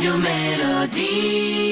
Radio Mélodie.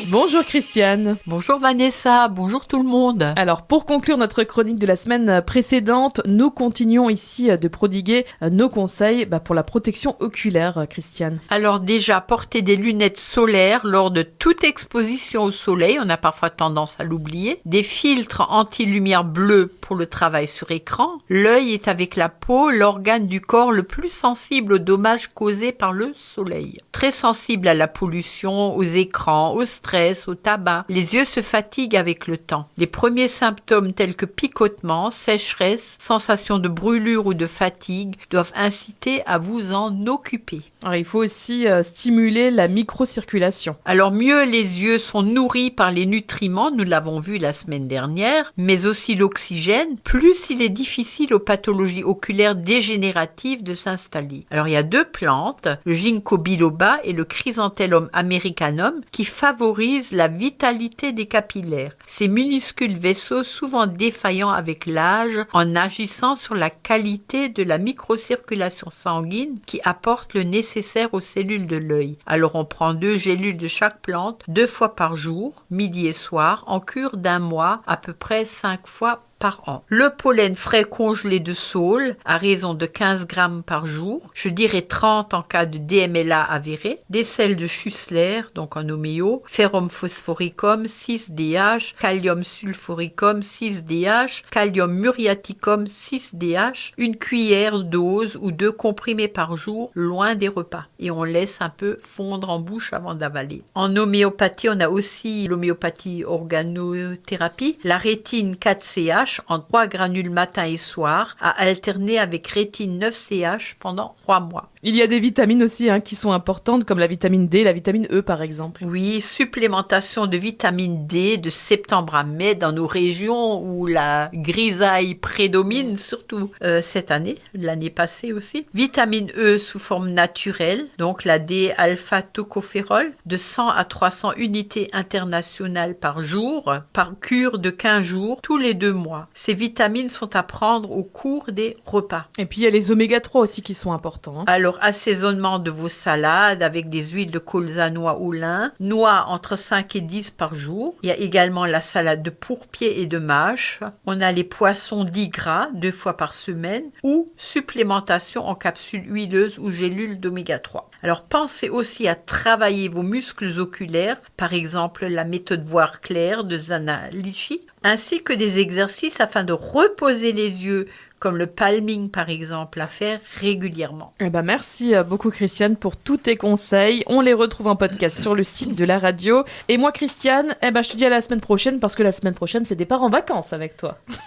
Bonjour Christiane. Bonjour Vanessa, bonjour tout le monde. Alors pour conclure notre chronique de la semaine précédente, nous continuons ici de prodiguer nos conseils pour la protection oculaire, Christiane. Alors déjà, porter des lunettes solaires lors de toute exposition au soleil, on a parfois tendance à l'oublier. Des filtres anti-lumière bleue pour le travail sur écran. L'œil est avec la peau l'organe du corps le plus sensible aux dommages causés par le soleil. Très sensible à la pollution, aux écrans, au stress, au tabac. Les yeux se fatiguent avec le temps. Les premiers symptômes tels que picotement, sécheresse, sensation de brûlure ou de fatigue doivent inciter à vous en occuper. Alors, il faut aussi stimuler la microcirculation. Alors mieux les yeux sont nourris par les nutriments, nous l'avons vu la semaine dernière, mais aussi l'oxygène, plus il est difficile aux pathologies oculaires dégénératives de s'installer. Alors il y a deux plantes, le ginkgo biloba et le chrysanthellum americanum, qui favorisent la vitalité des capillaires. Ces minuscules vaisseaux, souvent défaillants avec l'âge, en agissant sur la qualité de la microcirculation sanguine qui apporte le nécessaire aux cellules de l'œil. Alors on prend 2 gélules de chaque plante 2 fois par jour, midi et soir, en cure d'1 mois, à peu près 5 fois par an. Le pollen frais congelé de saule à raison de 15 grammes par jour, je dirais 30 en cas de DMLA avéré, des sels de Schussler, donc en homéo, ferrum phosphoricum 6DH, calcium sulfuricum 6DH, calcium muriaticum 6DH, une cuillère dose ou 2 comprimés par jour loin des repas. Et on laisse un peu fondre en bouche avant d'avaler. En homéopathie, on a aussi l'homéopathie organothérapie, la rétine 4CH en 3 granules matin et soir à alterner avec rétine 9CH pendant 3 mois. Il y a des vitamines aussi qui sont importantes, comme la vitamine D, la vitamine E par exemple. Oui, supplémentation de vitamine D de septembre à mai dans nos régions où la grisaille prédomine, surtout cette année, l'année passée aussi. Vitamine E sous forme naturelle, donc la D-alpha-tocopherol, de 100 à 300 unités internationales par jour, par cure de 15 jours, tous les 2 mois. Ces vitamines sont à prendre au cours des repas. Et puis il y a les oméga 3 aussi qui sont importants. Alors, assaisonnement de vos salades avec des huiles de colza, noix ou lin, noix entre 5 et 10 par jour. Il y a également la salade de pourpier et de mâche. On a les poissons dits gras 2 fois par semaine ou supplémentation en capsules huileuses ou gélules d'oméga 3. Alors, pensez aussi à travailler vos muscles oculaires, par exemple la méthode voir clair de Zana Lichi, ainsi que des exercices afin de reposer les yeux, comme le palming par exemple, à faire régulièrement. Merci beaucoup Christiane pour tous tes conseils. On les retrouve en podcast sur le site de la radio. Et moi Christiane, je te dis à la semaine prochaine parce que la semaine prochaine c'est départ en vacances avec toi.